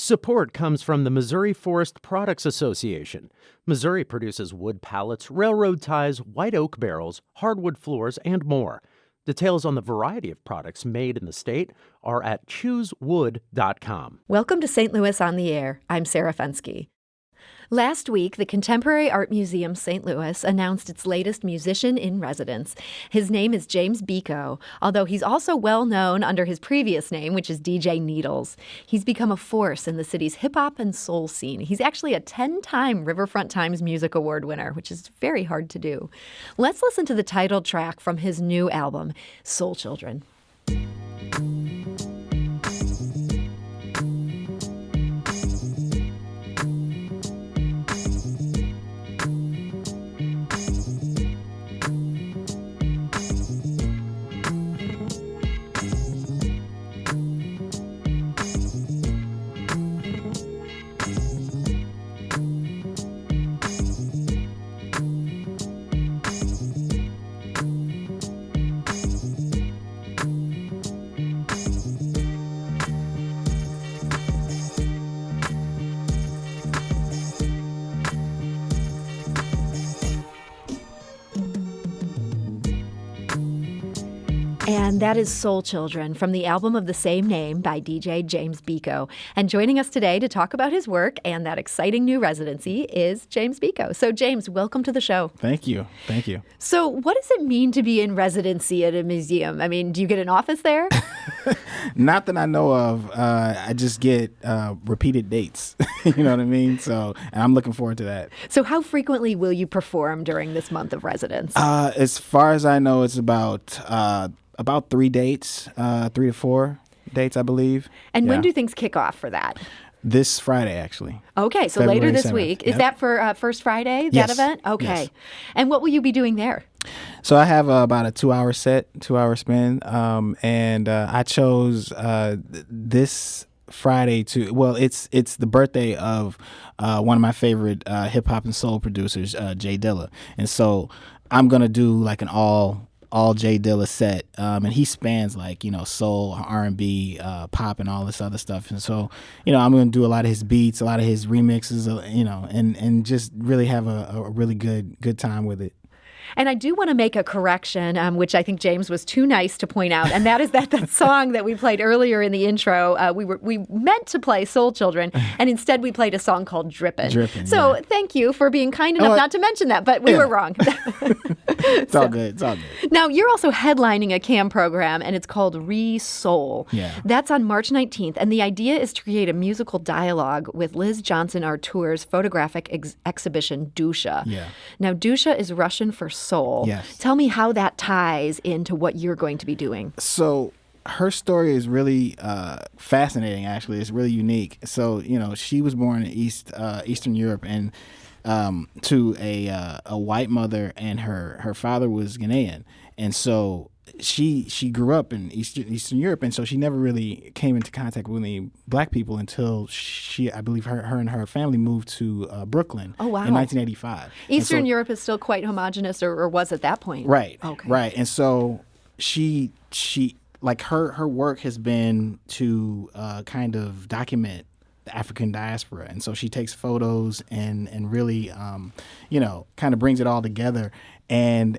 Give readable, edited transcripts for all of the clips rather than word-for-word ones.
Support comes from the Missouri Forest Products Association. Missouri produces wood pallets, railroad ties, white oak barrels, hardwood floors, and more. Details on the variety of products made in the state are at choosewood.com. Welcome to St. Louis on the Air. I'm Sarah Fenske. Last week, the Contemporary Art Museum St. Louis announced its latest musician in residence. His name is James Biko, although he's also well known under his previous name, which is DJ Needles. He's become a force in the city's hip-hop and soul scene. He's actually a 10-time Riverfront Times Music Award winner, which is very hard to do. Let's listen to the title track from his new album, Soul Children. And that is Soul Children from the album of the same name by DJ James Biko. And joining us today to talk about his work and that exciting new residency is James Biko. So James, welcome to the show. Thank you. Thank you. So what does it mean to be in residency at a museum? I mean, do you get an office there? Not that I know of. I just get repeated dates. You know what I mean? So, and I'm looking forward to that. So how frequently will you perform during this month of residence? As far as I know, it's about 3 dates, 3 to 4 dates, I believe. And when do things kick off for that? This Friday, actually. Okay, so February later this 7th. week. Is Yep. that for First Friday, that Yes. event? Okay. Yes. And what will you be doing there? So I have about a 2-hour set, 2-hour spin, and I chose this Friday it's the birthday of one of my favorite hip hop and soul producers, Jay Dilla, and so I'm gonna do like an all Jay Dilla set, and he spans like soul, R&B, pop, and all this other stuff. And so I'm gonna do a lot of his beats, a lot of his remixes, and just really have a really good time with it. And I do want to make a correction, which I think James was too nice to point out, and that is that song that we played earlier in the intro, we meant to play Soul Children, and instead we played a song called Drippin'. So Thank you for being kind enough not to mention that, but we were wrong. It's all good. It's all good. Now, you're also headlining a CAM program, and it's called Re-Soul. Yeah. That's on March 19th, and the idea is to create a musical dialogue with Liz Johnson Artur's photographic exhibition, Dusha. Yeah. Now, Dusha is Russian for soul. Yes. Tell me how that ties into what you're going to be doing. So her story is really fascinating, actually. It's really unique. So, she was born in Eastern Europe and to a white mother, and her father was Ghanaian. And so she grew up in Eastern Europe, and so she never really came into contact with any black people until I believe her and her family moved to Brooklyn in 1985. Eastern Europe is still quite homogenous, or was at that point. Right. Okay. Right. And so she like her work has been to kind of document the African diaspora, and so she takes photos and really kind of brings it all together, and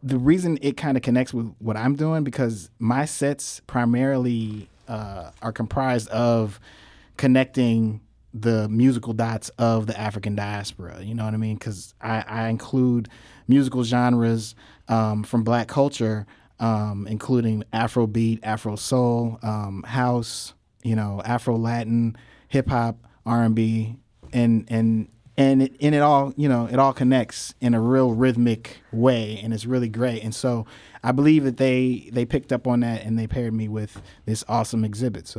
the reason it kind of connects with what I'm doing, because my sets primarily are comprised of connecting the musical dots of the African diaspora. You know what I mean? Because I include musical genres from Black culture, including Afrobeat, Afro soul, house, Afro Latin, hip hop, R&B, and it all it all connects in a real rhythmic way, and it's really great. And so I believe that they picked up on that, and they paired me with this awesome exhibit.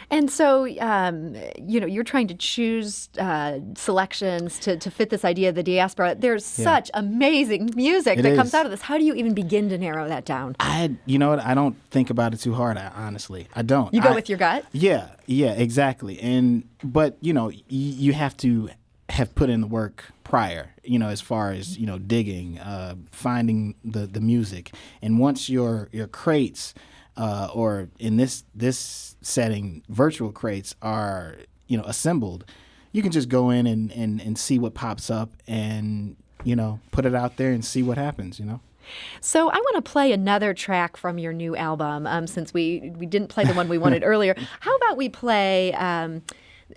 And so you're trying to choose selections to fit this idea of the diaspora. There's such amazing music that comes out of this. How do you even begin to narrow that down? I don't think about it too hard. Honestly, I don't. You go with your gut? Yeah, exactly. But you have to have put in the work prior, as far as, digging, finding the music. And once your crates or in this setting, virtual crates are, assembled. You can just go in and see what pops up and, put it out there and see what happens, So I want to play another track from your new album, since we didn't play the one we wanted earlier. How about we play,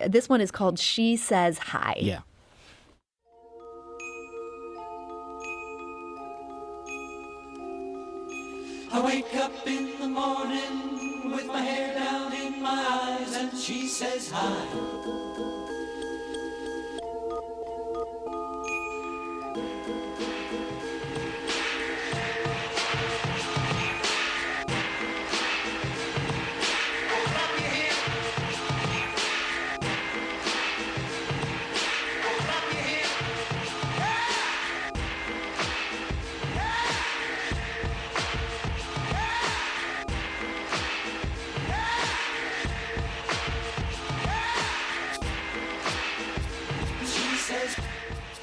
this one is called She Says Hi. Yeah. I wake up in the morning with my hair down in my eyes and she says hi.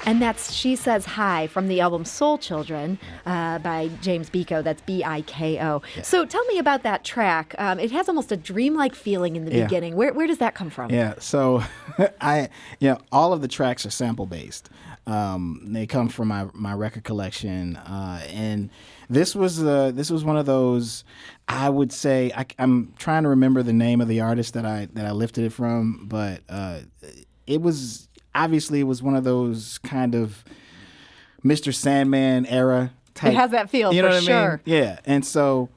And that's She Says Hi from the album Soul Children by James Biko. That's Biko. Yeah. So tell me about that track. It has almost a dreamlike feeling in the beginning. Where does that come from? Yeah, so all of the tracks are sample based. They come from my record collection, and this was one of those. I would say I'm trying to remember the name of the artist that I lifted it from, but it was one of those kind of Mr. Sandman era type. It has that feel, you know for what sure. I mean? Yeah, and so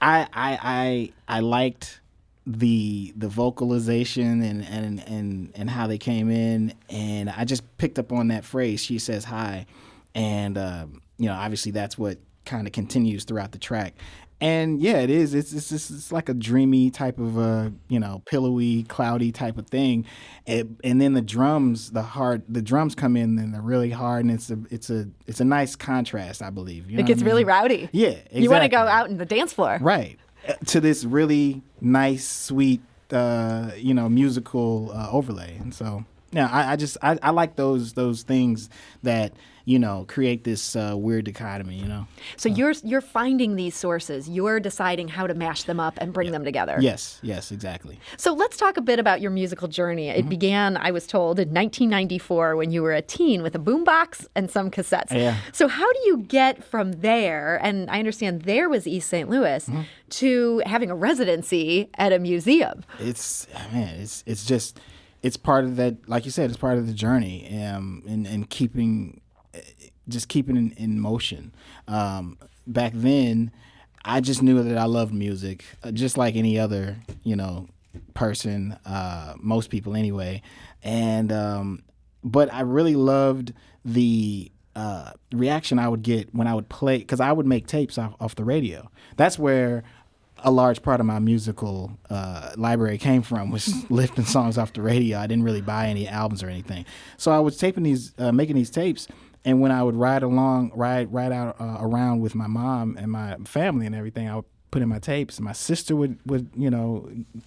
I liked the vocalization and how they came in, and I just picked up on that phrase, She Says Hi, and obviously that's what kind of continues throughout the track. And yeah, it is. It's like a dreamy type of pillowy, cloudy type of thing, and then the drums come in and they're really hard, and it's a nice contrast, I believe. It gets really rowdy. Yeah, exactly. You want to go out in the dance floor, right? To this really nice, sweet, musical overlay, and so yeah, I like those things that create this weird dichotomy, So you're finding these sources. You're deciding how to mash them up and bring them together. Yes, exactly. So let's talk a bit about your musical journey. It began, I was told, in 1994 when you were a teen with a boombox and some cassettes. Yeah. So how do you get from there, and I understand there was East St. Louis, to having a residency at a museum? It's just, it's part of that, like you said, it's part of the journey, and keeping in motion. Back then, I just knew that I loved music, just like any other, person, most people anyway. And but I really loved the reaction I would get when I would play, because I would make tapes off the radio. That's where a large part of my musical library came from, was lifting songs off the radio. I didn't really buy any albums or anything. So I was making these tapes. And when I would ride out around with my mom and my family and everything, I would put in my tapes. My sister would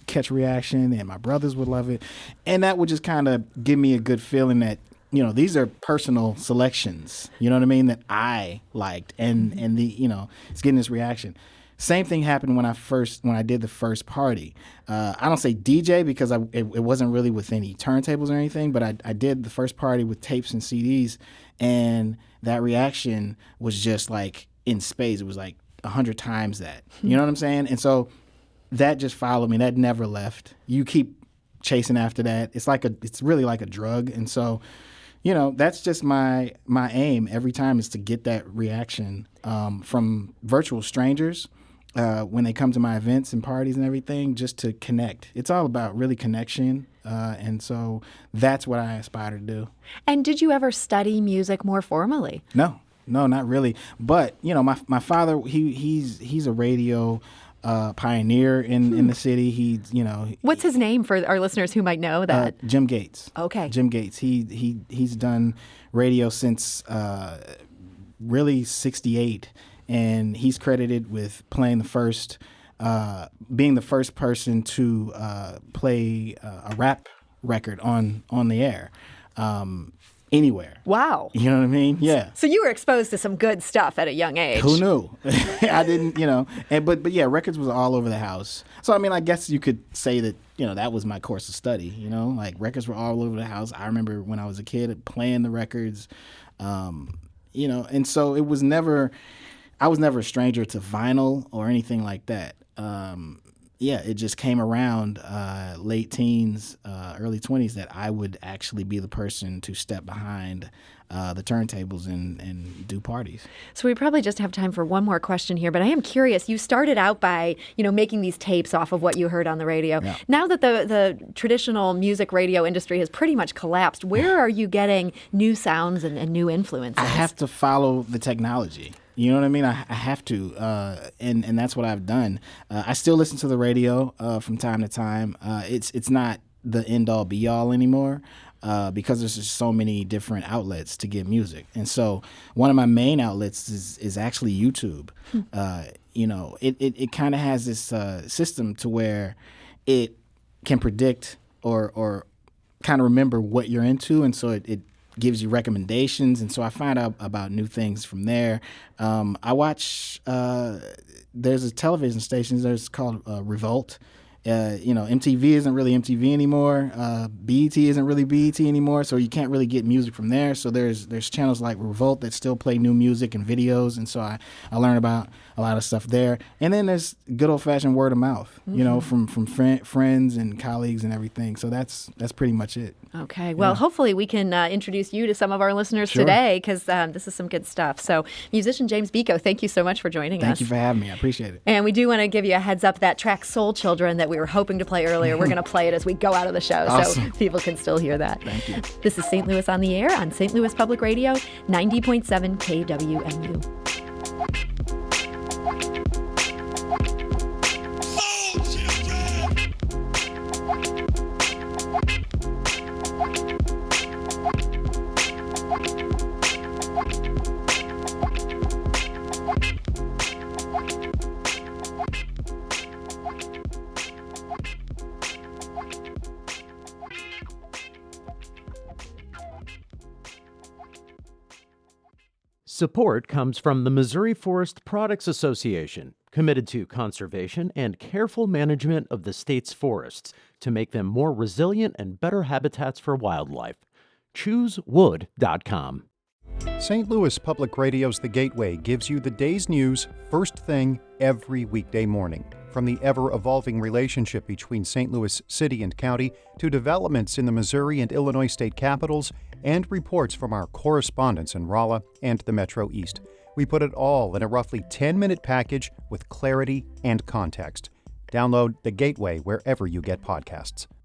catch reaction, and my brothers would love it. And that would just kind of give me a good feeling that, these are personal selections, you know what I mean, that I liked. And it's getting this reaction. Same thing happened when I did the first party. I don't say DJ because it wasn't really with any turntables or anything, but I did the first party with tapes and CDs, and that reaction was just like in space. It was like 100 times that. You know what I'm saying? And so that just followed me. That never left. You keep chasing after that. It's really like a drug. And so, that's just my aim every time, is to get that reaction from virtual strangers. When they come to my events and parties and everything, just to connect. It's all about really connection, and so that's what I aspire to do. And did you ever study music more formally? No, not really. But my father, he's a radio pioneer in the city. What's his name for our listeners who might know that? Jim Gates. Okay. Jim Gates. He's done radio since really '68. And he's credited with playing being the first person to play a rap record on the air. anywhere. Wow. You know what I mean? Yeah. So you were exposed to some good stuff at a young age. Who knew? I didn't, but yeah, records was all over the house. So, I mean, I guess you could say that, that was my course of study, like records were all over the house. I remember when I was a kid playing the records, and so I was never a stranger to vinyl or anything like that. It just came around late teens, early 20s that I would actually be the person to step behind the turntables and do parties. So we probably just have time for one more question here, but I am curious. You started out by, making these tapes off of what you heard on the radio. Yeah. Now that the traditional music radio industry has pretty much collapsed, where are you getting new sounds and new influences? I have to follow the technology. You know what I mean? I have to, and that's what I've done. I still listen to the radio from time to time. It's not the end-all, be-all anymore because there's just so many different outlets to get music. And so one of my main outlets is actually YouTube. It kind of has this system to where it can predict or kind of remember what you're into, and so it gives you recommendations, and so I find out about new things from there. I watch. There's a television station. There's called Revolt. MTV isn't really MTV anymore. BET isn't really BET anymore, so you can't really get music from there. So there's channels like Revolt that still play new music and videos, and so I learn about a lot of stuff there. And then there's good old-fashioned word of mouth, from friends and colleagues and everything. So that's pretty much it. Okay. Well, hopefully we can introduce you to some of our listeners Sure. today, because this is some good stuff. So musician James Biko, thank you so much for joining us. Thank you for having me. I appreciate it. And we do want to give you a heads up, that track Soul Children that we were hoping to play earlier, we're going to play it as we go out of the show. Awesome. So people can still hear that. Thank you. This is St. Louis on the Air on St. Louis Public Radio, 90.7 KWMU. Support comes from the Missouri Forest Products Association, committed to conservation and careful management of the state's forests to make them more resilient and better habitats for wildlife. ChooseWood.com. St. Louis Public Radio's The Gateway gives you the day's news first thing every weekday morning. From the ever-evolving relationship between St. Louis City and County to developments in the Missouri and Illinois state capitals and reports from our correspondents in Rolla and the Metro East. We put it all in a roughly 10-minute package with clarity and context. Download The Gateway wherever you get podcasts.